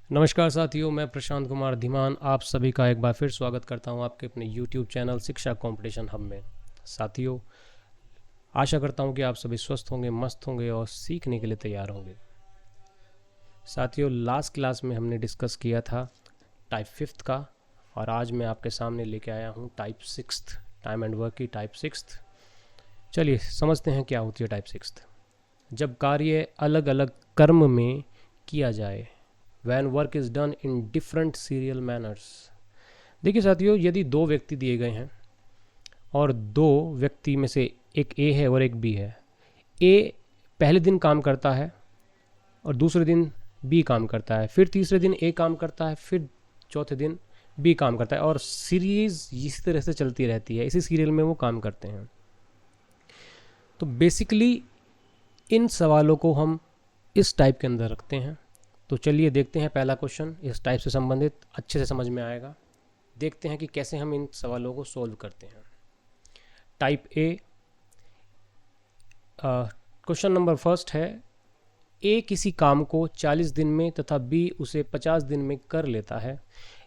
नमस्कार साथियों, मैं प्रशांत कुमार धीमान आप सभी का एक बार फिर स्वागत करता हूं आपके अपने YouTube चैनल शिक्षा कंपटीशन हब में। साथियों, आशा करता हूं कि आप सभी स्वस्थ होंगे, मस्त होंगे और सीखने के लिए तैयार होंगे। साथियों, लास्ट क्लास में हमने डिस्कस किया था टाइप 5th का और आज मैं आपके सामने लेके आया हूं type 6th, time and work की टाइप 6th। चलिए समझते हैं क्या होती है टाइप 6th। जब कार्य अलग अलग क्रम में किया जाए, when work is done in different serial manners। देखिए साथियों, यदि दो व्यक्ति दिए गए हैं और दो व्यक्ति में से एक ए है और एक बी है। ए पहले दिन काम करता है और दूसरे दिन बी काम करता है, फिर तीसरे दिन ए काम करता है, फिर चौथे दिन बी काम करता है और सीरीज इसी तरह से चलती रहती है। इसी सीरियल में वो काम करते हैं। तो बेसिकली इन सवालों को हम इस टाइप के अंदर रखते हैं। तो चलिए देखते हैं पहला क्वेश्चन इस टाइप से संबंधित, अच्छे से समझ में आएगा। देखते हैं कि कैसे हम इन सवालों को सॉल्व करते हैं। Type A, question number first है, ए किसी काम को 40 दिन में तथा बी उसे 50 दिन में कर लेता है।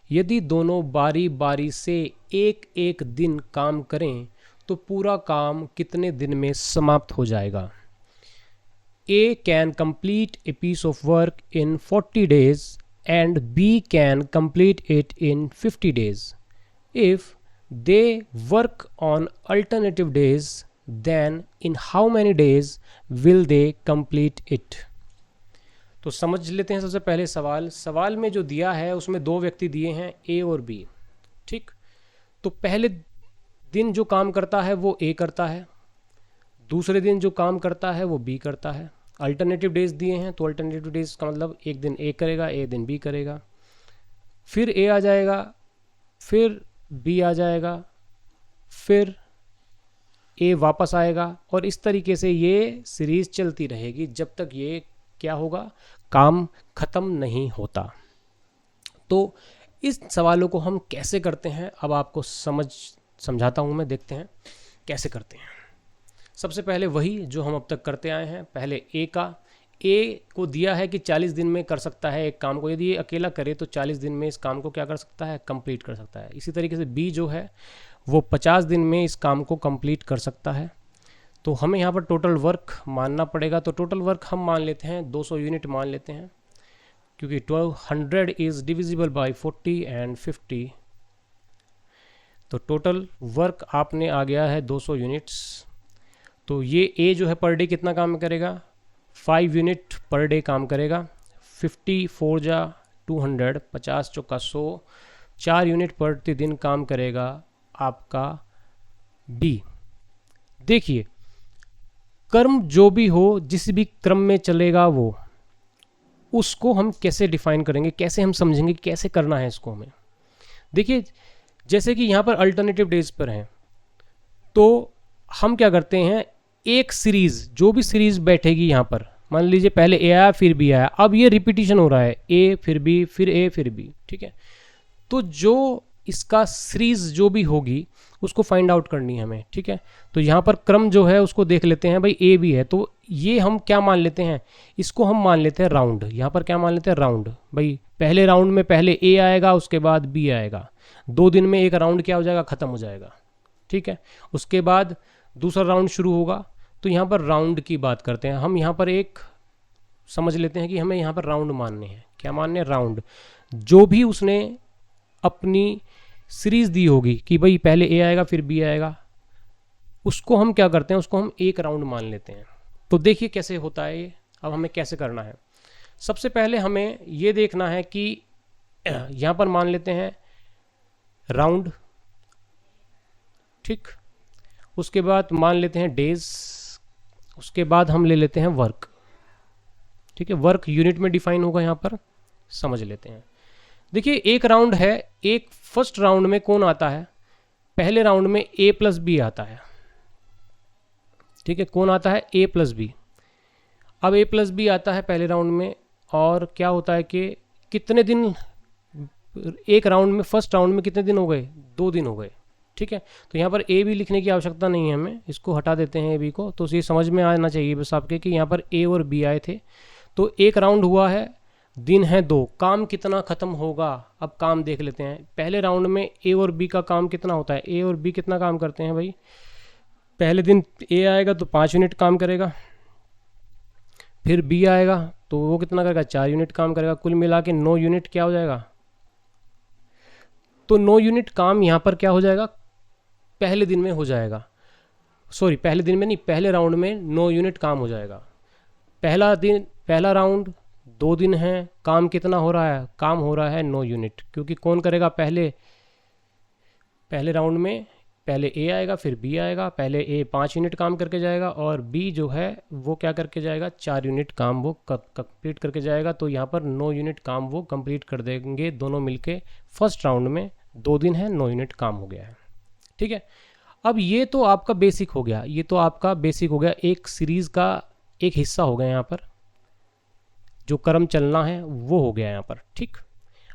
यदि दोनों बारी बारी से एक एक दिन काम करें तो पूरा काम कितने दिन में समाप्त हो जाएगा। A can complete a piece of work in 40 days and B can complete it in 50 days. If they work on alternative days, then in how many days will they complete it? तो समझ लेते हैं सबसे पहले सवाल में जो दिया है उसमें दो व्यक्ति दिए हैं A और B। ठीक, तो पहले दिन जो काम करता है वो A करता है, दूसरे दिन जो काम करता है वो बी करता है। अल्टरनेटिव डेज दिए हैं तो अल्टरनेटिव डेज का मतलब एक दिन ए करेगा, एक दिन बी करेगा, फिर ए आ जाएगा, फिर बी आ जाएगा, फिर ए वापस आएगा और इस तरीके से ये सीरीज चलती रहेगी जब तक ये क्या होगा, काम खत्म नहीं होता। तो इस सवालों को हम कैसे करते हैं अब आपको समझाता हूँ मैं। देखते हैं कैसे करते हैं। सबसे पहले वही जो हम अब तक करते आए हैं। पहले ए को दिया है कि 40 दिन में कर सकता है एक काम को। यदि ये अकेला करे तो 40 दिन में इस काम को क्या कर सकता है, कंप्लीट कर सकता है। इसी तरीके से बी जो है वो 50 दिन में इस काम को कंप्लीट कर सकता है। तो हमें यहाँ पर टोटल वर्क मानना पड़ेगा। तो टोटल वर्क हम मान लेते हैं 200 यूनिट मान लेते हैं, क्योंकि 100 इज़ डिविजिबल बाई 40 एंड 50। तो टोटल वर्क आपने आ गया है 200 यूनिट्स। तो ये ए जो है पर डे कितना काम करेगा, 5 यूनिट पर डे काम करेगा। 50 4 जा 200, 50 चौका 100, 4 यूनिट प्रतिदिन काम करेगा आपका बी। देखिए, क्रम जो भी हो, जिस भी क्रम में चलेगा वो, उसको हम कैसे डिफाइन करेंगे, कैसे हम समझेंगे, कैसे करना है इसको हमें। देखिए, जैसे कि यहाँ पर अल्टरनेटिव डेज पर हैं तो हम क्या करते हैं, एक सीरीज जो भी सीरीज बैठेगी यहाँ पर, मान लीजिए पहले ए आया फिर बी आया, अब ये रिपीटिशन हो रहा है, ए फिर बी फिर ए फिर बी। ठीक है, तो जो इसका सीरीज जो भी होगी उसको फाइंड आउट करनी है हमें। ठीक है, तो यहाँ पर क्रम जो है उसको देख लेते हैं। भाई ए बी है तो ये हम क्या मान लेते हैं, इसको हम मान लेते हैं राउंड। यहाँ पर क्या मान लेते हैं, राउंड। भाई पहले राउंड में पहले ए आएगा, उसके बाद बी आएगा, 2 दिन में एक राउंड क्या हो जाएगा, ख़त्म हो जाएगा। ठीक है, उसके बाद दूसरा राउंड शुरू होगा। तो यहाँ पर राउंड की बात करते हैं हम। यहाँ पर एक समझ लेते हैं कि हमें यहाँ पर राउंड मानने हैं। क्या मानने हैं, राउंड। जो भी उसने अपनी सीरीज दी होगी कि भाई पहले ए आएगा फिर बी आएगा, उसको हम क्या करते हैं, उसको हम एक राउंड मान लेते हैं। तो देखिए कैसे होता है ये। अब हमें कैसे करना है, सबसे पहले हमें ये देखना है कि यहाँ पर मान लेते हैं राउंड। ठीक, उसके बाद मान लेते हैं डेज, उसके बाद हम ले लेते हैं वर्क। ठीक है, वर्क यूनिट में डिफाइन होगा, यहाँ पर समझ लेते हैं। देखिए, एक राउंड है, एक फर्स्ट राउंड में कौन आता है, पहले राउंड में ए प्लस बी आता है। ठीक है, कौन आता है, ए प्लस बी। अब ए प्लस बी आता है पहले राउंड में और क्या होता है कि कितने दिन, एक राउंड में फर्स्ट राउंड में कितने दिन हो गए, 2 दिन हो गए। ठीक है, तो यहाँ पर ए भी लिखने की आवश्यकता नहीं है, हमें इसको हटा देते हैं ए बी को। तो ये समझ में आना चाहिए बस आपके कि यहाँ पर ए और बी आए थे। तो एक राउंड हुआ है दिन है 2, काम कितना खत्म होगा? अब काम देख लेते हैं। पहले राउंड में ए और बी का काम कितना होता है? ए और बी कितना काम करते हैं भाई? पहले दिन ए आएगा तो 5 यूनिट काम करेगा, फिर बी आएगा तो वो कितना करेगा? 4 यूनिट काम करेगा, कुल मिला के 9 यूनिट क्या हो जाएगा? तो 9 यूनिट काम यहाँ पर क्या हो जाएगा? पहले दिन में हो जाएगा। सॉरी, पहले दिन में नहीं, पहले राउंड में 9 यूनिट काम हो जाएगा। पहला राउंड 2 दिन है, काम कितना हो रहा है? काम हो रहा है 9 यूनिट, क्योंकि कौन करेगा? पहले राउंड में पहले ए आएगा फिर बी आएगा। पहले ए 5 यूनिट काम करके जाएगा और बी जो है वो क्या करके जाएगा? 4 यूनिट काम वो कंप्लीट करके जाएगा। तो यहाँ पर 9 यूनिट काम वो कंप्लीट कर देंगे दोनों मिलके फर्स्ट राउंड में। 2 दिन है, 9 यूनिट काम हो गया है। ठीक है, अब ये तो आपका बेसिक हो गया, ये तो आपका बेसिक हो गया, एक सीरीज़ का एक हिस्सा हो गया यहाँ पर, जो क्रम चलना है वो हो गया यहाँ पर। ठीक,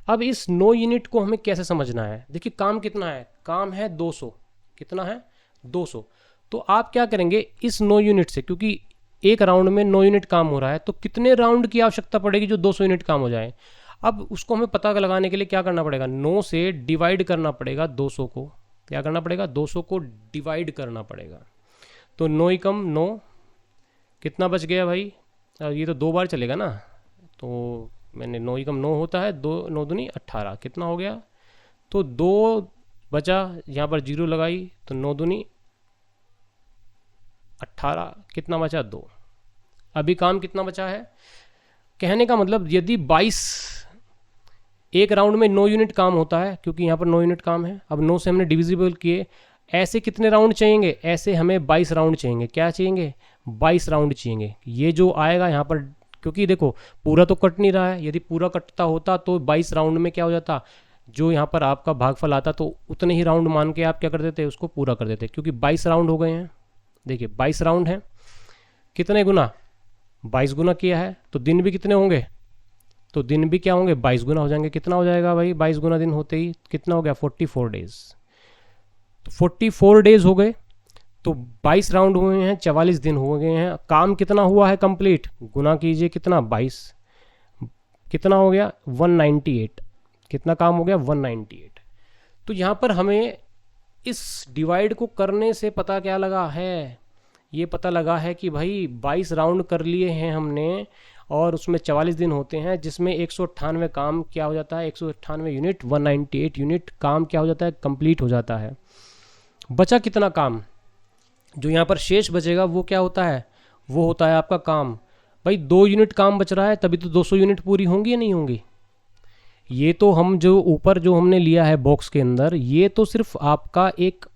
अब इस 9 यूनिट को हमें कैसे समझना है? देखिए काम कितना है? काम है 200। कितना है? 200। तो आप क्या करेंगे इस 9 यूनिट से, क्योंकि एक राउंड में 9 यूनिट काम हो रहा है, तो कितने राउंड की आवश्यकता पड़ेगी जो 200 यूनिट काम हो जाए? अब उसको हमें पता लगाने के लिए क्या करना पड़ेगा? 9 से डिवाइड करना पड़ेगा 200 को। क्या करना पड़ेगा? 200 को डिवाइड करना पड़ेगा। तो 9 एकम 9, कितना बच गया भाई? ये तो 2 बार चलेगा ना, तो मैंने 9 एकम 9 होता है, 2 9 दूनी 18, कितना हो गया? तो 2 बचा, यहाँ पर 0 लगाई तो 9 दूनी 18, कितना बचा? 2। अभी काम कितना बचा है? कहने का मतलब यदि 22 एक राउंड में 9 यूनिट काम होता है, क्योंकि यहाँ पर 9 यूनिट काम है। अब 9 से हमने डिविजिबल किए, ऐसे कितने राउंड चाहिए? ऐसे हमें 22 राउंड चाहिए। क्या चाहिए? 22 राउंड चाहिए। ये जो आएगा यहाँ पर, क्योंकि देखो पूरा तो कट नहीं रहा है, यदि पूरा कटता होता तो 22 राउंड में क्या हो जाता? जो यहाँ पर आपका भागफल आता तो उतने ही राउंड मान के आप क्या कर देते? उसको पूरा कर देते, क्योंकि 22 राउंड हो गए हैं। देखिए 22 राउंड है, कितने गुना? 22 गुना किया है, तो दिन भी कितने होंगे? तो दिन भी क्या होंगे? 22 गुना हो जाएंगे। कितना हो जाएगा भाई? 22 गुना दिन होते ही कितना हो गया? 44 डेज। तो 44 डेज हो गए, तो 22 राउंड हुए हैं, 44 दिन हो गए हैं। काम कितना हुआ है कंप्लीट? गुना कीजिए, कितना? 22, कितना हो गया? 198। कितना काम हो गया? 198। तो यहाँ पर हमें इस डिवाइड को करने से पता क्या लगा है? ये पता लगा है कि भाई 22 राउंड कर लिए हैं हमने, और उसमें 44 दिन होते हैं, जिसमें 198 काम क्या हो जाता है? 198 यूनिट, 198 यूनिट काम क्या हो जाता है? कंप्लीट हो जाता है। बचा कितना काम? जो यहाँ पर शेष बचेगा वो क्या होता है? वो होता है आपका काम। भाई 2 यूनिट काम बच रहा है, तभी तो 200 यूनिट पूरी होंगी या नहीं होंगी? ये तो हम जो ऊपर जो हमने लिया है बॉक्स के अंदर, ये तो सिर्फ आपका एक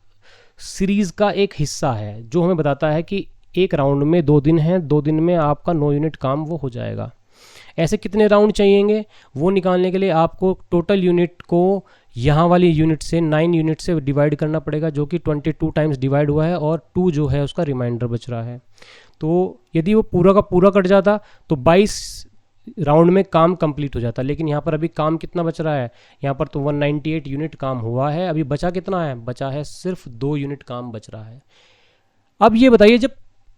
सीरीज़ का एक हिस्सा है, जो हमें बताता है कि एक राउंड में 2 दिन है, 2 दिन में आपका 9 यूनिट काम वो हो जाएगा। ऐसे कितने राउंड चाहिएंगे वो निकालने के लिए आपको टोटल यूनिट को यहाँ वाली यूनिट से 9 यूनिट से डिवाइड करना पड़ेगा, जो कि 22 टाइम्स डिवाइड हुआ है, और 2 जो है उसका रिमाइंडर बच रहा है। तो यदि वो पूरा का पूरा कट जाता तो 22 राउंड में काम कंप्लीट हो जाता, लेकिन यहाँ पर अभी काम कितना बच रहा है? यहाँ पर तो 198 यूनिट काम हुआ है, अभी बचा कितना है? बचा है सिर्फ 2 यूनिट काम बच रहा है। अब ये बताइए, जब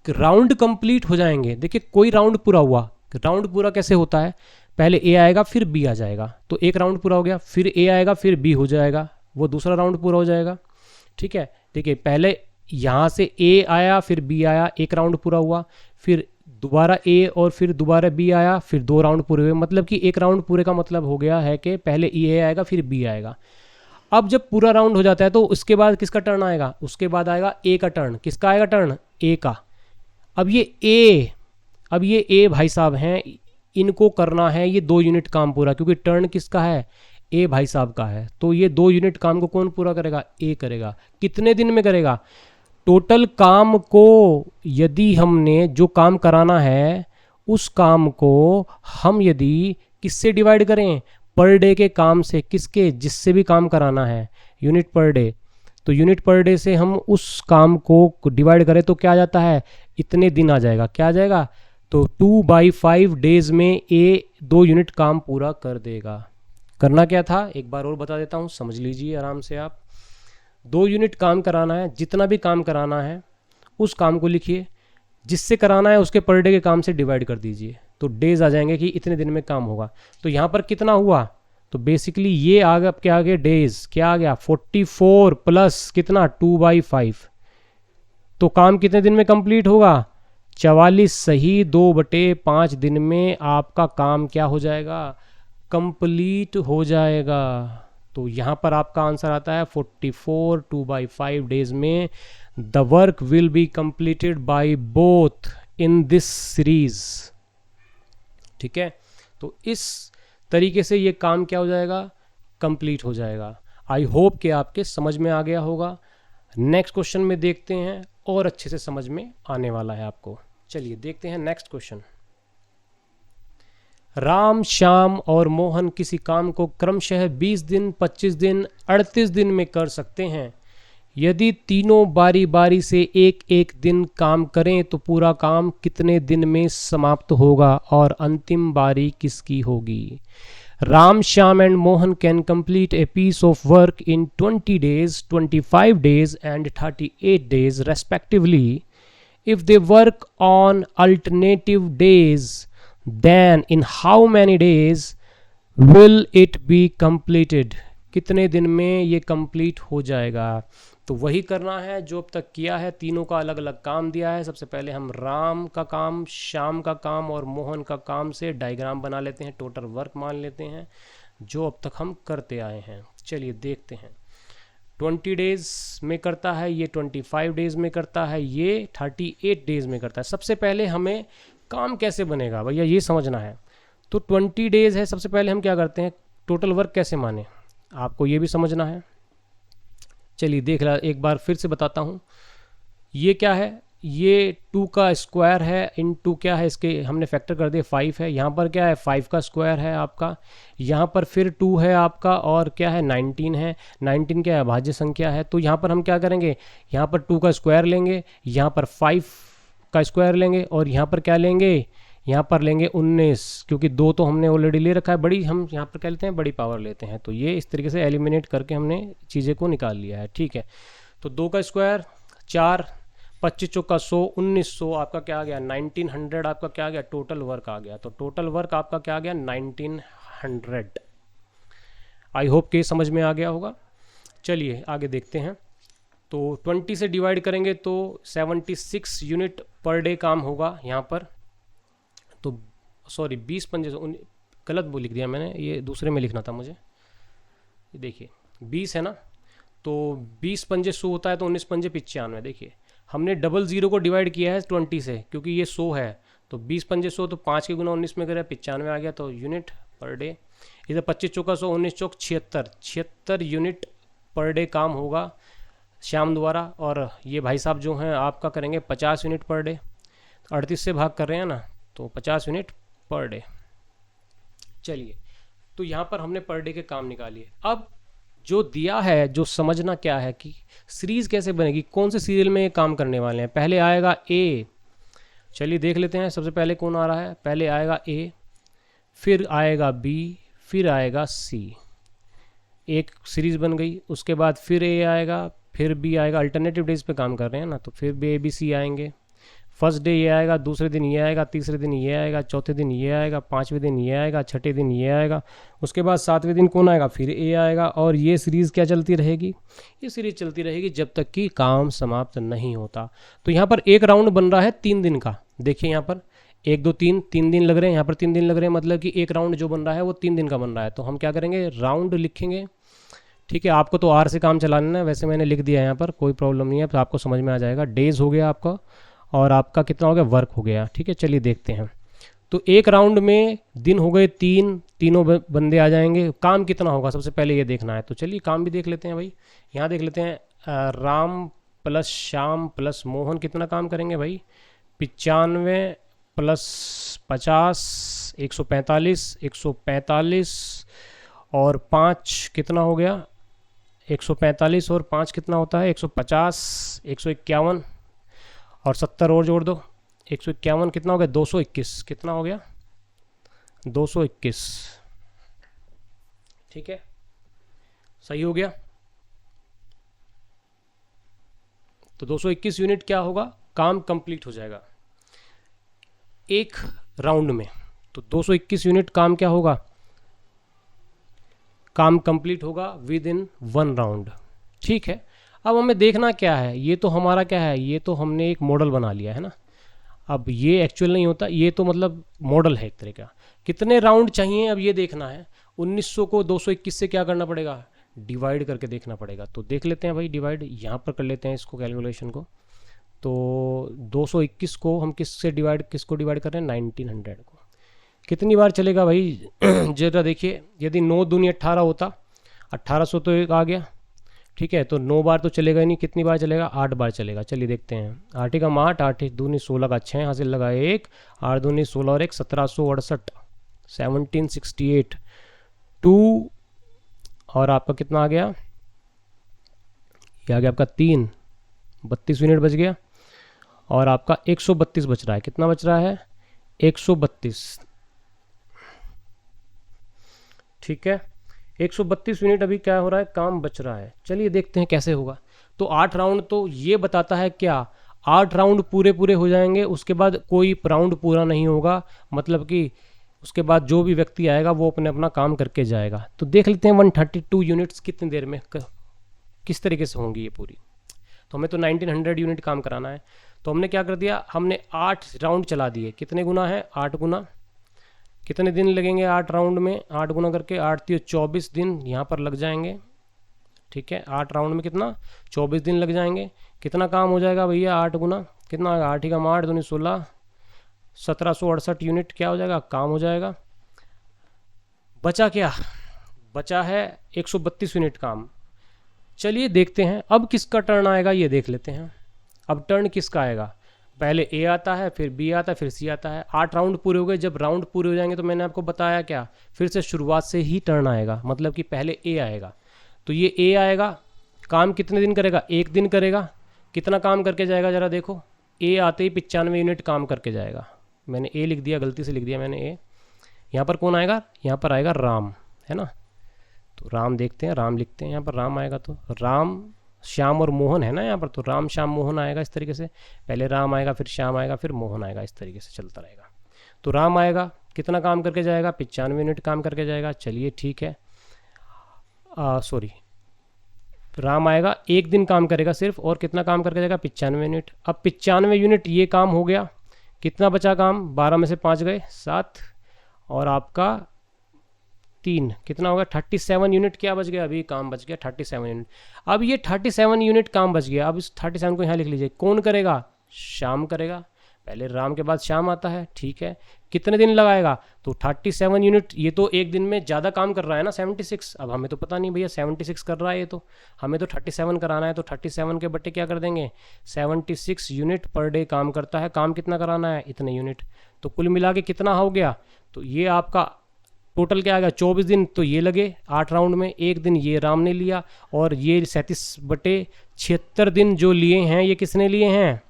राउंड कंप्लीट हो जाएंगे, देखिए कोई राउंड पूरा हुआ, राउंड पूरा कैसे होता है? पहले ए आएगा फिर बी आ जाएगा, तो एक राउंड पूरा हो गया, फिर ए आएगा फिर बी हो जाएगा, वो दूसरा राउंड पूरा हो जाएगा। ठीक है, देखिए पहले यहाँ से ए आया फिर बी आया, एक राउंड पूरा हुआ, फिर दोबारा ए और फिर दोबारा बी आया, फिर 2 राउंड पूरे हुए। मतलब कि एक राउंड पूरे का मतलब हो गया है कि पहले ए आएगा फिर बी आएगा। अब जब पूरा राउंड हो जाता है तो उसके बाद किसका टर्न आएगा? उसके बाद आएगा ए का टर्न। किसका आएगा टर्न? ए का। अब ये ए भाई साहब हैं, इनको करना है ये 2 यूनिट काम पूरा, क्योंकि टर्न किसका है? ए भाई साहब का है। तो ये 2 यूनिट काम को कौन पूरा करेगा? ए करेगा। कितने दिन में करेगा? टोटल काम को यदि हमने जो काम कराना है उस काम को हम यदि किससे डिवाइड करें? पर डे के काम से। किसके? जिससे भी काम कराना है, यूनिट पर डे। तो यूनिट पर डे से हम उस काम को डिवाइड करें तो क्या आ जाता है? इतने दिन आ जाएगा। क्या आ जाएगा? तो 2/5 डेज में ए 2 यूनिट काम पूरा कर देगा। करना क्या था एक बार और बता देता हूँ, समझ लीजिए आराम से आप। 2 यूनिट काम कराना है, जितना भी काम कराना है उस काम को लिखिए, जिससे कराना है उसके पर डे के काम से डिवाइड कर दीजिए। तो डेज आ जाएंगे कि इतने दिन में काम होगा। तो यहाँ पर कितना हुआ, तो बेसिकली ये आ गया आपके आगे डेज, क्या आ गया 44 प्लस कितना 2/5, तो काम कितने दिन में कंप्लीट होगा 44 सही 2/5 दिन में आपका काम क्या हो जाएगा, कंप्लीट हो जाएगा। तो यहाँ पर आपका आंसर आता है 44 2/5 डेज में the work will be completed by both in this series. ठीक है, तो इस तरीके से ये काम क्या हो जाएगा, कंप्लीट हो जाएगा। आई होप कि आपके समझ में आ गया होगा। नेक्स्ट क्वेश्चन में देखते हैं और अच्छे से समझ में आने वाला है आपको। चलिए देखते हैं नेक्स्ट क्वेश्चन। राम, श्याम और मोहन किसी काम को क्रमशः 20 दिन, 25 दिन, 38 दिन में कर सकते हैं। यदि तीनों बारी बारी से एक एक दिन काम करें तो पूरा काम कितने दिन में समाप्त होगा और अंतिम बारी किसकी होगी। Ram, Shyam and Mohan can complete a piece of work in 20 days, 25 days and 38 days respectively. If they work on alternative days, then in how many days will it be completed? कितने दिन में ये complete हो जाएगा। तो वही करना है जो अब तक किया है, तीनों का अलग अलग काम दिया है। सबसे पहले हम राम का काम, श्याम का काम और मोहन का काम से डायग्राम बना लेते हैं, टोटल वर्क मान लेते हैं जो अब तक हम करते आए हैं। चलिए देखते हैं। 20 डेज में करता है ये, 25 डेज में करता है ये, 38 डेज में करता है। सबसे पहले हमें काम कैसे बनेगा भैया ये समझना है। तो 20 डेज है, सबसे पहले हम क्या करते हैं, टोटल वर्क कैसे माने, आपको ये भी समझना है। चलिए देख ला, एक बार फिर से बताता हूँ। ये क्या है, ये 2 का स्क्वायर है, इन 2 क्या है, इसके हमने फैक्टर कर दिया 5 है। यहाँ पर क्या है 5 का स्क्वायर है आपका, यहाँ पर फिर 2 है आपका और क्या है 19 है। 19 क्या है, भाज्य संख्या है। तो यहाँ पर हम क्या करेंगे, यहाँ पर 2 का स्क्वायर लेंगे, यहाँ पर 5 का स्क्वायर लेंगे और यहाँ पर क्या लेंगे, यहाँ पर लेंगे 19, क्योंकि 2 तो हमने ऑलरेडी ले रखा है, बड़ी हम यहाँ पर क्या लेते हैं, बड़ी पावर लेते हैं। तो ये इस तरीके से एलिमिनेट करके हमने चीज़ें को निकाल लिया है। ठीक है, तो 2 का स्क्वायर 4, 25 चौका 100, 1900 आपका क्या आ गया 1900, आपका क्या आ गया टोटल वर्क आ गया। तो टोटल वर्क आपका क्या आ गया 1900। आई होप कि समझ में आ गया होगा। चलिए आगे देखते हैं। तो 20 से डिवाइड करेंगे तो 76 यूनिट पर डे काम होगा यहाँ पर। तो सॉरी 20 पंजे गलत लिख दिया मैंने, ये दूसरे में लिखना था मुझे। ये देखिए 20 है ना, तो 20 पंजे 100 होता है, तो 19 पंजे 95। देखिए हमने 00 को डिवाइड किया है 20 से, क्योंकि ये 100 है। तो 20 पंजे 100, तो 5 के गुना 19 में करें 95 आ गया, तो यूनिट पर डे। इधर 25 चौका 100, 19 चौक 76 यूनिट पर डे काम होगा श्याम द्वारा। और ये भाई साहब जो हैं आपका करेंगे 50 यूनिट पर डे। 38 से भाग कर रहे हैं ना, तो 50 यूनिट पर डे। चलिए, तो यहाँ पर हमने पर डे के काम निकालिए। अब जो दिया है, जो समझना क्या है कि सीरीज कैसे बनेगी, कौन से सीरियल में ये काम करने वाले हैं। पहले आएगा ए, चलिए देख लेते हैं। सबसे पहले कौन आ रहा है, पहले आएगा ए, फिर आएगा बी, फिर आएगा सी। एक सीरीज बन गई। उसके बाद फिर ए आएगा, फिर बी आएगा। अल्टरनेटिव डेज पे काम कर रहे हैं ना, तो फिर बी, ए, बी, सी आएंगे। फर्स्ट डे ये आएगा, दूसरे दिन ये आएगा, तीसरे दिन ये आएगा, चौथे दिन ये आएगा, पाँचवें दिन ये आएगा, छठे दिन ये आएगा। उसके बाद 7वें दिन कौन आएगा, फिर ए आएगा। और ये सीरीज़ क्या चलती रहेगी, ये सीरीज़ चलती रहेगी जब तक कि काम समाप्त नहीं होता। तो यहाँ पर एक राउंड बन रहा है 3 दिन का। देखिए यहाँ पर 1 2 3 दिन लग रहे हैं, यहाँ पर 3 दिन लग रहे हैं, मतलब कि एक राउंड जो बन रहा है वो 3 दिन का बन रहा है। तो हम क्या करेंगे, राउंड लिखेंगे। ठीक है, आपको तो आर से काम चलाना है, वैसे मैंने लिख दिया है यहाँ पर, कोई प्रॉब्लम नहीं है, तो आपको समझ में आ जाएगा। डेज हो गया आपका और आपका कितना हो गया, वर्क हो गया। ठीक है, चलिए देखते हैं। तो एक राउंड में दिन हो गए 3, तीनों बंदे आ जाएंगे। काम कितना होगा सबसे पहले ये देखना है। तो चलिए काम भी देख लेते हैं भाई। यहाँ देख लेते हैं, राम प्लस श्याम प्लस मोहन कितना काम करेंगे भाई, 95 प्लस 50 145, 145 और 5 कितना हो गया, 145 और 5 कितना होता है 150, 151 और 70 और जोड़ दो, 151 कितना हो गया 221, कितना हो गया 221। ठीक है, सही हो गया। तो 221 यूनिट क्या होगा, काम कंप्लीट हो जाएगा एक राउंड में। तो 221 यूनिट काम क्या होगा, काम कंप्लीट होगा विद इन 1 राउंड। ठीक है, अब हमें देखना क्या है, ये तो हमारा क्या है, ये तो हमने एक मॉडल बना लिया है ना। अब ये एक्चुअल नहीं होता, ये तो मतलब मॉडल है एक तरह का। कितने राउंड चाहिए अब ये देखना है। 1900 को 221 से क्या करना पड़ेगा, डिवाइड करके देखना पड़ेगा। तो देख लेते हैं भाई, डिवाइड यहाँ पर कर लेते हैं इसको, कैलकुलेशन को। तो 221 को हम किसको डिवाइड कर रहे हैं, 1900 को। कितनी बार चलेगा भाई जरा देखिए, यदि 9 दूनी 18 होता, 1800 तो एक आ गया, ठीक है। तो 9 बार तो चलेगा ही नहीं, कितनी बार चलेगा, 8 बार चलेगा। चलिए देखते हैं, 8 का 8, 8 दूनी 16 का 6 हासिल लगा 1, 8 दूनी 16 और 1 1768, 1768 2, और आपका कितना आ गया, ये आ गया आपका 3, 32 यूनिट बच गया। और आपका 132 बच रहा है, कितना बच रहा है, 132, ठीक है। 132 यूनिट अभी क्या हो रहा है, काम बच रहा है। चलिए देखते हैं कैसे होगा। तो 8 राउंड तो ये बताता है क्या, 8 राउंड पूरे हो जाएंगे, उसके बाद कोई राउंड पूरा नहीं होगा, मतलब कि उसके बाद जो भी व्यक्ति आएगा वो अपने अपना काम करके जाएगा। तो देख लेते हैं 132 यूनिट्स कितनी देर में किस तरीके से होंगी ये पूरी। तो हमें तो 1900 यूनिट काम कराना है। तो हमने क्या कर दिया, हमने 8 राउंड चला दिए। कितने गुना है, 8 गुना, कितने दिन लगेंगे 8 राउंड में, 8 गुना करके 8 3 24 दिन यहाँ पर लग जाएंगे, ठीक है। 8 राउंड में कितना, 24 दिन लग जाएंगे। कितना काम हो जाएगा भैया, 8 गुना कितना, 8 का 8 दूनी 16, 1768 यूनिट क्या हो जाएगा, काम हो जाएगा। बचा क्या, बचा है 132 यूनिट काम। चलिए देखते हैं अब किसका टर्न आएगा, ये देख लेते हैं। अब टर्न किसका आएगा, पहले ए आता है, फिर बी आता है, फिर सी आता है। 8 राउंड पूरे हो गए, जब राउंड पूरे हो जाएंगे तो मैंने आपको बताया क्या, फिर से शुरुआत से ही टर्न आएगा, मतलब कि पहले ए आएगा। तो ये ए आएगा, काम कितने दिन करेगा, 1 दिन करेगा। कितना काम करके जाएगा जरा देखो, ए आते ही 95 यूनिट काम करके जाएगा। मैंने ए लिख दिया, गलती से लिख दिया मैंने ए। यहाँ पर कौन आएगा, यहाँ पर आएगा राम, है ना। तो राम देखते हैं, राम लिखते हैं, यहाँ पर राम आएगा। तो राम, श्याम और मोहन है ना यहाँ पर, तो राम श्याम मोहन आएगा इस तरीके से। पहले राम आएगा, फिर श्याम आएगा, फिर मोहन आएगा, इस तरीके से चलता रहेगा। तो राम आएगा, कितना काम करके जाएगा, 95 यूनिट काम करके जाएगा। चलिए ठीक है, सॉरी, राम आएगा 1 दिन काम करेगा सिर्फ, और कितना काम करके जाएगा, 95 यूनिट। अब 95 यूनिट ये काम हो गया, कितना बचा काम, 12 में से 5 गए 7, और आपका 3 कितना होगा, 37 यूनिट क्या बच गया, अभी काम बच गया 37 यूनिट। अब ये 37 यूनिट काम बच गया। अब इस 37 को यहाँ लिख लीजिए, कौन करेगा, श्याम करेगा। पहले राम के बाद श्याम आता है, ठीक है। कितने दिन लगाएगा, तो 37 यूनिट। ये तो 1 दिन में ज़्यादा काम कर रहा है ना, 76। अब हमें तो पता नहीं भैया 76 कर रहा है ये, तो हमें तो 37 कराना है। तो 37 के बट्टे क्या कर देंगे, 76 यूनिट पर डे काम करता है। काम कितना कराना है, इतने यूनिट। तो कुल मिला के कितना हो गया, तो ये आपका टोटल क्या आ गया, 24 दिन तो ये लगे 8 राउंड में, 1 दिन ये राम ने लिया, और ये 37/76 दिन जो लिए हैं ये किसने लिए हैं,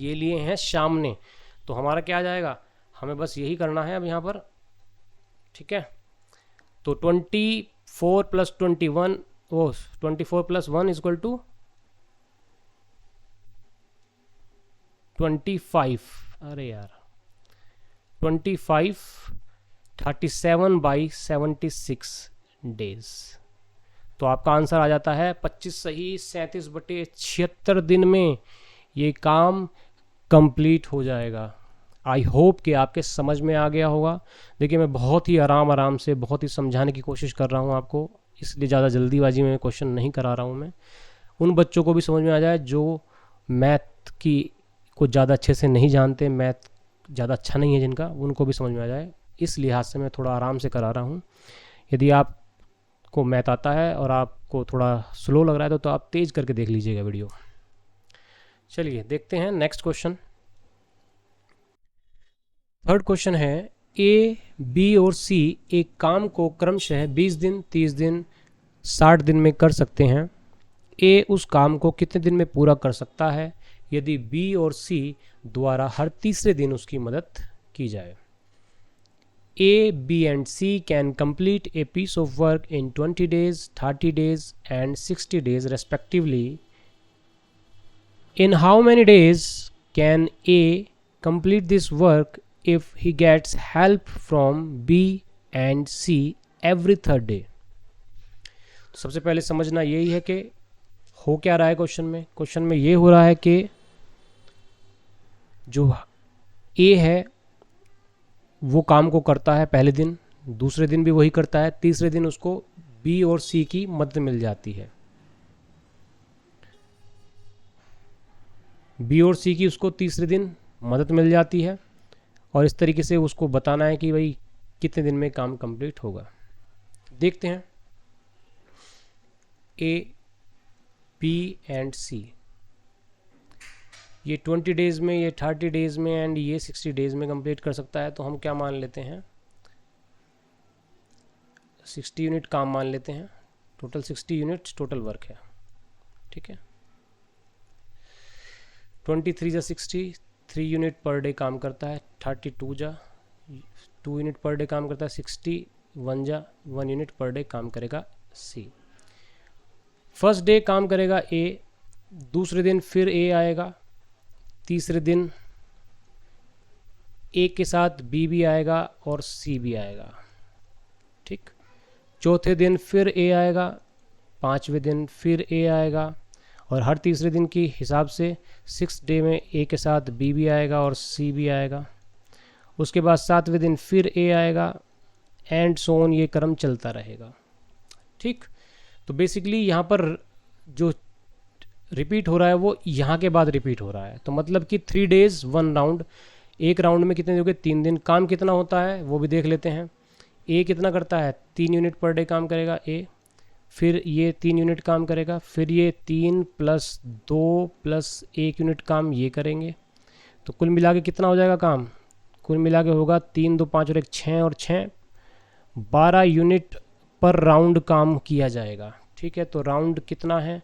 ये लिए हैं श्याम ने। तो हमारा क्या आ जाएगा, हमें बस यही करना है अब यहाँ पर, ठीक है। तो 24 + 21, वो 24 + 1 = 25। अरे यार 25, 37/76 डेज। तो आपका आंसर आ जाता है 25 सही, 37/76 दिन में ये काम कंप्लीट हो जाएगा। आई होप कि आपके समझ में आ गया होगा। देखिए मैं बहुत ही आराम से बहुत ही समझाने की कोशिश कर रहा हूँ आपको, इसलिए ज़्यादा जल्दीबाजी में क्वेश्चन नहीं करा रहा हूँ मैं। उन बच्चों को भी समझ में आ जाए जो मैथ की को ज़्यादा अच्छे से नहीं जानते, मैथ ज़्यादा अच्छा नहीं है जिनका, उनको भी समझ में आ जाए, इस लिहाज से मैं थोड़ा आराम से करा रहा हूँ। यदि आपको मैथ आता है और आपको थोड़ा स्लो लग रहा है तो आप तेज़ करके देख लीजिएगा वीडियो। चलिए देखते हैं नेक्स्ट क्वेश्चन। थर्ड क्वेश्चन है, ए, बी और सी एक काम को क्रमशः 20 दिन, 30 दिन, 60 दिन में कर सकते हैं। ए उस काम को कितने दिन में पूरा कर सकता है यदि बी और सी द्वारा हर तीसरे दिन उसकी मदद की जाए। A, B and C can complete a piece of work in 20 days, 30 days and 60 days respectively. In how many days can A complete this work if he gets help from B and C every third day. तो सबसे पहले समझना यही है कि हो क्या रहा है क्वेश्चन में ये हो रहा है कि जो A है वो काम को करता है पहले दिन, दूसरे दिन भी वही करता है, तीसरे दिन उसको B और C की मदद मिल जाती है। B और C की उसको तीसरे दिन मदद मिल जाती है और इस तरीके से उसको बताना है कि भाई कितने दिन में काम कंप्लीट होगा। देखते हैं A, B एंड C, ये 20 डेज़ में, ये 30 डेज़ में एंड ये 60 डेज़ में कंप्लीट कर सकता है। तो हम क्या मान लेते हैं, 60 यूनिट काम मान लेते हैं। टोटल 60 यूनिट टोटल वर्क है, ठीक है। 23 जा 60, 3 यूनिट पर डे काम करता है। 32 जा 2 यूनिट पर डे काम करता है। 61 जा 1 यूनिट पर डे काम करेगा C। फर्स्ट डे काम करेगा A, दूसरे दिन फिर A आएगा, तीसरे दिन A के साथ B भी आएगा और C भी आएगा, ठीक। चौथे दिन फिर A आएगा, पांचवें दिन फिर A आएगा और हर तीसरे दिन की हिसाब से 6 डे में A के साथ B भी आएगा और C भी आएगा। उसके बाद 7वें दिन फिर A आएगा एंड सो ऑन, ये क्रम चलता रहेगा, ठीक। तो बेसिकली यहाँ पर जो रिपीट हो रहा है वो यहाँ के बाद रिपीट हो रहा है। तो मतलब कि 3 डेज़ 1 राउंड, एक राउंड में कितने दोगे, 3 दिन। काम कितना होता है वो भी देख लेते हैं। A कितना करता है, 3 यूनिट पर डे काम करेगा A, फिर ये 3 यूनिट काम करेगा, फिर ये 3 + 2 + 1 यूनिट काम ये करेंगे। तो कुल मिला के कितना हो जाएगा काम, कुल मिला के होगा 3 2 5 और 1 6 और 6 12 यूनिट पर राउंड काम किया जाएगा, ठीक है। तो राउंड कितना है,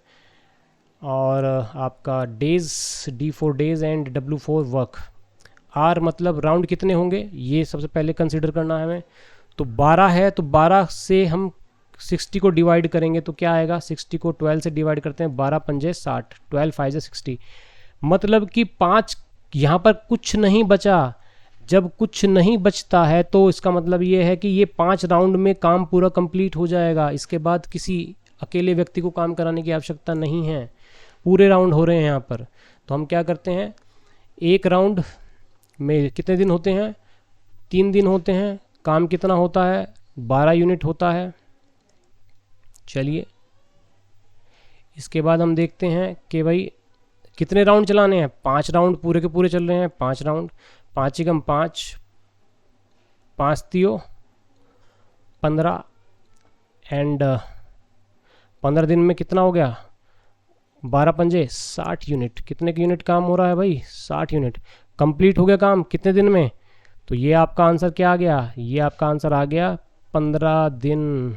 और आपका days D4 days and W4 work. R मतलब राउंड कितने होंगे ये सबसे पहले कंसिडर करना है हमें। तो 12 है, तो 12 से हम 60 को डिवाइड करेंगे तो क्या आएगा, 60 को 12 से डिवाइड करते हैं, 12 पंजे 60, 12 5 60, मतलब कि 5 यहाँ पर कुछ नहीं बचा। जब कुछ नहीं बचता है तो इसका मतलब ये है कि ये 5 राउंड में काम पूरा कंप्लीट हो जाएगा। इसके बाद किसी अकेले व्यक्ति को काम कराने की आवश्यकता नहीं है, पूरे राउंड हो रहे हैं यहाँ पर। तो हम क्या करते हैं, एक राउंड में कितने दिन होते हैं, 3 दिन होते हैं। काम कितना होता है, 12 यूनिट होता है। चलिए इसके बाद हम देखते हैं कि भाई कितने राउंड चलाने हैं, 5 राउंड पूरे के पूरे चल रहे हैं। 5 राउंड, 5 एकम 5, 5 तियो 15 एंड 15 दिन में कितना हो गया, 12 पंजे 60 यूनिट। कितने यूनिट काम हो रहा है भाई, 60 यूनिट कंप्लीट हो गया काम कितने दिन में। तो ये आपका आंसर क्या आ गया, ये आपका आंसर आ गया 15 दिन,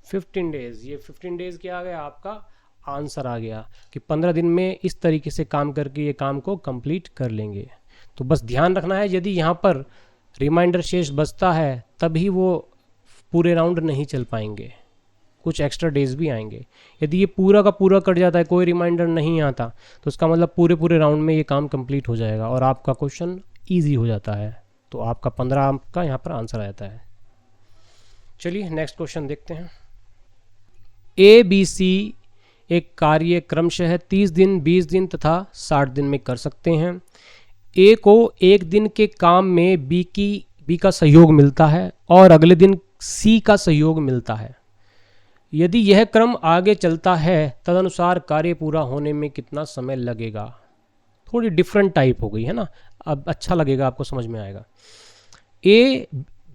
15 डेज़। ये 15 डेज़ क्या आ गया, आपका आंसर आ गया कि 15 दिन में इस तरीके से काम करके ये काम को कंप्लीट कर लेंगे। तो बस ध्यान रखना है, यदि यहाँ पर रिमाइंडर शेष बचता है तभी वो पूरे राउंड नहीं चल पाएंगे, कुछ एक्स्ट्रा डेज भी आएंगे। यदि ये पूरा का पूरा कट जाता है, कोई रिमाइंडर नहीं आता, तो उसका मतलब पूरे राउंड में ये काम कंप्लीट हो जाएगा और आपका क्वेश्चन ईजी हो जाता है। तो आपका 15 का यहाँ पर आंसर आ जाता है। चलिए नेक्स्ट क्वेश्चन देखते हैं। ABC एक कार्य क्रमशः 30 दिन, 20 दिन तथा 60 दिन में कर सकते हैं। A को एक दिन के काम में B का सहयोग मिलता है और अगले दिन C का सहयोग मिलता है। यदि यह क्रम आगे चलता है तदनुसार कार्य पूरा होने में कितना समय लगेगा। थोड़ी डिफरेंट टाइप हो गई है ना, अब अच्छा लगेगा, आपको समझ में आएगा। A,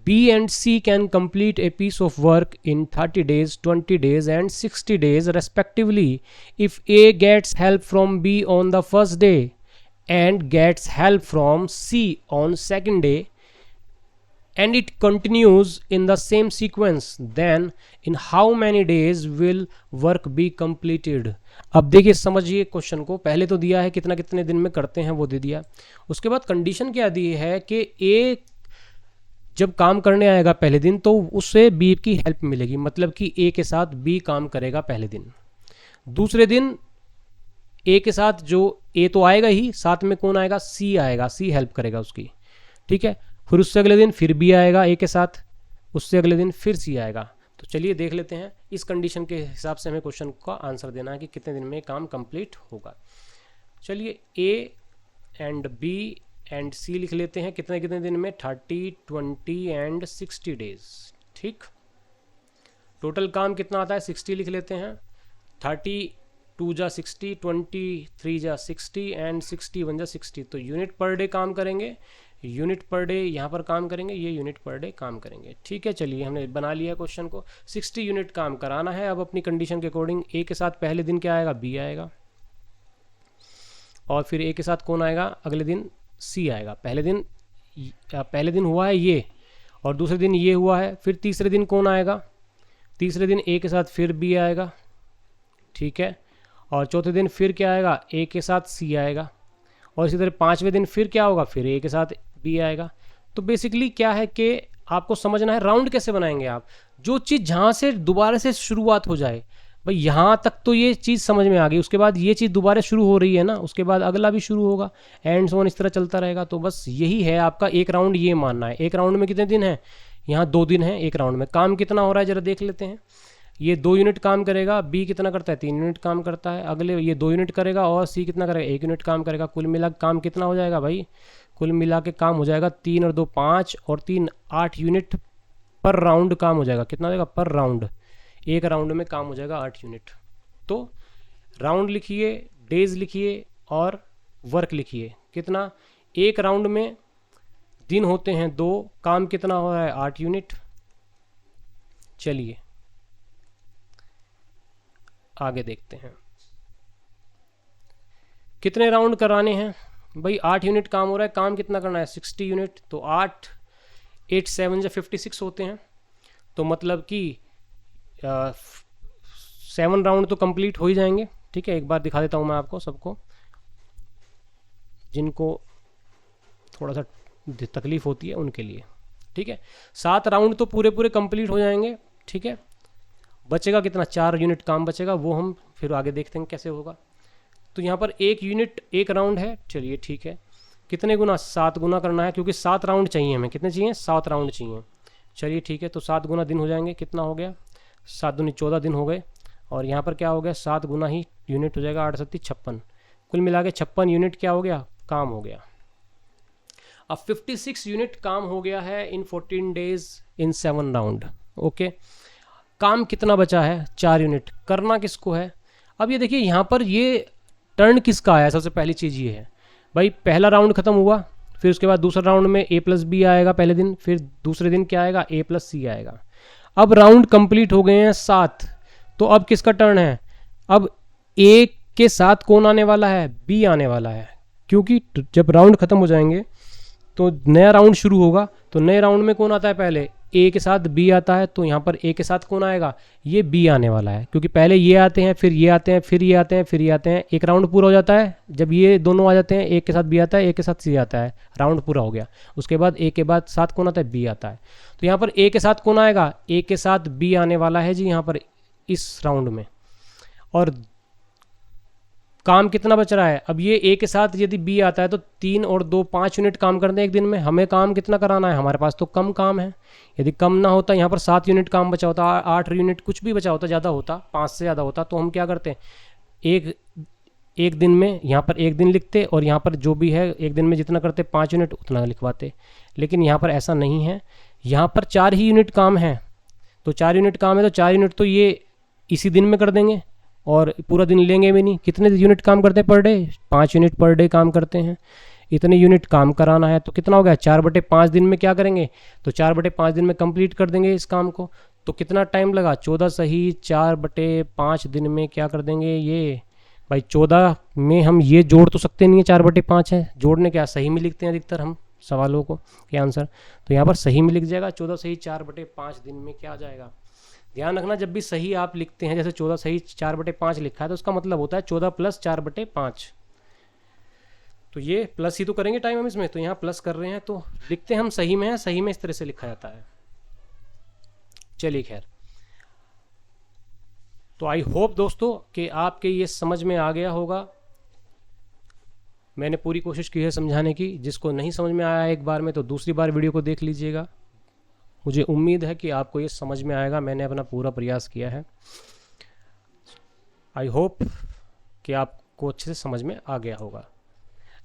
B and C can complete a piece of work in 30 days, 20 days and 60 days respectively if A gets help from B on the first day and gets help from C on second day and it continues in the same sequence, then in how many days will work be completed। अब देखिए समझिए question को, पहले तो दिया है कितना कितने दिन में करते हैं वो दे दिया, उसके बाद कंडीशन क्या दी है कि A जब काम करने आएगा पहले दिन तो उससे B की हेल्प मिलेगी, मतलब कि A के साथ B काम करेगा पहले दिन। दूसरे दिन ए के साथ जो ए तो आएगा ही, साथ में कौन आएगा, सी आएगा, सी हेल्प करेगा उसकी, ठीक है। फिर उससे अगले दिन फिर बी आएगा ए के साथ, उससे अगले दिन फिर सी आएगा। तो चलिए देख लेते हैं, इस कंडीशन के हिसाब से हमें क्वेश्चन का आंसर देना है कि कितने दिन में काम कंप्लीट होगा। चलिए ए एंड बी एंड सी लिख लेते हैं, कितने कितने दिन में, 30, 20 एंड 60 डेज, ठीक। टोटल काम कितना आता है, 60 लिख लेते हैं। 30 2 जा 60, 20 3 जा 60 एंड 60 1 जा 60। तो यूनिट पर डे काम करेंगे, यूनिट पर डे यहाँ पर काम करेंगे, ये यूनिट पर डे काम करेंगे, ठीक है। चलिए हमने बना लिया क्वेश्चन को, 60 यूनिट काम कराना है। अब अपनी कंडीशन के अकॉर्डिंग ए के साथ पहले दिन क्या आएगा, बी आएगा, और फिर ए के साथ कौन आएगा, अगले दिन सी आएगा। पहले दिन हुआ है ये, और दूसरे दिन ये हुआ है, फिर तीसरे दिन कौन आएगा, तीसरे दिन ए के साथ फिर बी आएगा, ठीक है। और चौथे दिन फिर क्या आएगा, ए के साथ सी आएगा, और इसी तरह पाँचवें दिन फिर क्या होगा, फिर ए के साथ बी आएगा। तो बेसिकली क्या है कि आपको समझना है राउंड कैसे बनाएंगे आप, जो चीज़ जहाँ से दोबारा से शुरुआत हो जाए, भाई यहाँ तक तो ये चीज़ समझ में आ गई, उसके बाद ये चीज़ दोबारा शुरू हो रही है ना, उसके बाद अगला भी शुरू होगा, एंड सो ऑन, इस तरह चलता रहेगा। तो बस यही है आपका एक राउंड, ये मानना है। एक राउंड में कितने दिन हैं, यहाँ 2 दिन हैं एक राउंड में। काम कितना हो रहा है जरा देख लेते हैं। ये 2 यूनिट काम करेगा, बी कितना करता है, 3 यूनिट काम करता है, अगले ये 2 यूनिट करेगा, और सी कितना करेगा, 1 यूनिट काम करेगा। कुल मिला काम कितना हो जाएगा भाई, कुल मिला के काम हो जाएगा 3 और 2 5 और 3 8 यूनिट पर राउंड काम हो जाएगा। कितना हो जाएगा पर राउंड, एक राउंड में काम हो जाएगा 8 यूनिट। तो राउंड लिखिए, डेज लिखिए और वर्क लिखिए। कितना, एक राउंड में दिन होते हैं 2, काम कितना हो रहा है 8 यूनिट। चलिए आगे देखते हैं कितने राउंड कराने हैं। भाई 8 यूनिट काम हो रहा है, काम कितना करना है 60 यूनिट। तो 8 8 7 या 56 होते हैं, तो मतलब कि 7 राउंड तो कंप्लीट हो ही जाएंगे, ठीक है। एक बार दिखा देता हूँ मैं आपको सबको, जिनको थोड़ा सा तकलीफ होती है उनके लिए, ठीक है। 7 राउंड तो पूरे पूरे कंप्लीट हो जाएंगे, ठीक है। बचेगा कितना, 4 यूनिट काम बचेगा, वो हम फिर आगे देखते हैं कैसे होगा। तो यहाँ पर 1 यूनिट 1 राउंड है, चलिए ठीक है। कितने गुना, 7 गुना करना है, क्योंकि 7 राउंड चाहिए हमें। कितने चाहिए, 7 राउंड चाहिए। चलिए ठीक है, तो 7 गुना दिन हो जाएंगे। कितना हो गया, 7 दूनी 14 दिन हो गए, और यहाँ पर क्या हो गया, 7 गुना ही यूनिट हो जाएगा, 8 7 56। कुल मिला के 56 यूनिट क्या हो गया, काम हो गया। अब 56 यूनिट काम हो गया है इन 14 डेज इन 7 राउंड, ओके। काम कितना बचा है, 4 यूनिट। करना किसको है, अब ये देखिए यहाँ पर ये टर्न किसका आया, सबसे पहली चीज़ ये है भाई, पहला राउंड खत्म हुआ, फिर उसके बाद दूसरा राउंड में a + b आएगा पहले दिन, फिर दूसरे दिन क्या आएगा, a + c आएगा। अब राउंड कंप्लीट हो गए हैं 7, तो अब किसका टर्न है, अब a के साथ कौन आने वाला है, b आने वाला है, क्योंकि जब राउंड खत्म हो जाएंगे तो नया राउंड शुरू होगा। तो नए राउंड में कौन आता है, पहले ए के साथ बी आता है, तो यहाँ पर ए के साथ कौन आएगा, ये बी आने वाला है, क्योंकि पहले ये आते हैं, फिर ये आते हैं, फिर ये आते हैं, फिर ये आते हैं। एक राउंड पूरा हो जाता है जब ये दोनों आ जाते हैं, एक के साथ बी आता है, एक के साथ सी आता है, राउंड पूरा हो गया। उसके बाद ए के बाद साथ कौन आता है, बी आता है। तो यहाँ पर ए के साथ कौन आएगा, ए के साथ बी आने वाला है जी यहाँ पर इस राउंड में। और काम कितना बच रहा है, अब ये ए के साथ यदि बी आता है तो 3 और 2 5 यूनिट काम करते हैं एक दिन में। हमें काम कितना कराना है, हमारे पास तो कम काम है। यदि कम ना होता, यहाँ पर 7 यूनिट काम बचा होता, 8 यूनिट कुछ भी बचा होता, ज़्यादा होता, 5 से ज़्यादा होता, तो हम क्या करते हैं, एक दिन में यहाँ पर 1 दिन लिखते, और यहाँ पर जो भी है एक दिन में जितना करते 5 यूनिट उतना लिखवाते। लेकिन यहाँ पर ऐसा नहीं है, यहाँ पर 4 ही यूनिट काम है। तो 4 यूनिट काम है, तो 4 यूनिट तो ये इसी दिन में कर देंगे, और पूरा दिन लेंगे भी नहीं। कितने यूनिट काम करते हैं per day, 5 unit per day काम करते हैं। इतने यूनिट काम कराना है, तो कितना हो गया, 4/5 दिन में क्या करेंगे, तो 4/5 दिन में कंप्लीट कर देंगे इस काम को। तो कितना टाइम लगा, 14 सही 4/5 दिन में क्या कर देंगे ये भाई। 14 में हम ये जोड़ तो सकते नहीं है, 4/5 है, जोड़ने क्या सही में लिखते हैं अधिकतर हम सवालों को के आंसर। तो यहाँ पर सही में लिख जाएगा, 14 सही 4/5 दिन में क्या आ जाएगा। ध्यान रखना, जब भी सही आप लिखते हैं, जैसे 14 सही 4/5 लिखा है, तो उसका मतलब होता है 14 + 4/5। तो ये प्लस ही तो करेंगे टाइम हम इसमें, तो यहाँ प्लस कर रहे हैं, तो लिखते हम सही में है, सही में इस तरह से लिखा जाता है। चलिए खैर, तो आई होप दोस्तों कि आपके ये समझ में आ गया होगा मैंने पूरी कोशिश की है समझाने की। जिसको नहीं समझ में आया एक बार में तो दूसरी बार वीडियो को देख लीजिएगा। मुझे उम्मीद है कि आपको ये समझ में आएगा। मैंने अपना पूरा प्रयास किया है। आई होप कि आपको अच्छे से समझ में आ गया होगा।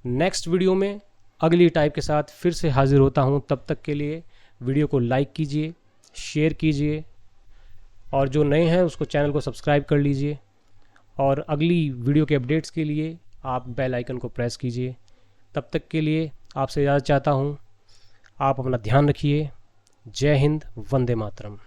नेक्स्ट वीडियो में अगली टाइप के साथ फिर से हाजिर होता हूँ। तब तक के लिए वीडियो को लाइक कीजिए, शेयर कीजिए, और जो नए हैं उसको चैनल को सब्सक्राइब कर लीजिए। और अगली वीडियो के अपडेट्स के लिए आप बेल आइकन को प्रेस कीजिए। तब तक के लिए आपसे इजाज़त चाहता हूँ। आप अपना ध्यान रखिए। जय हिंद, वंदे मातरम।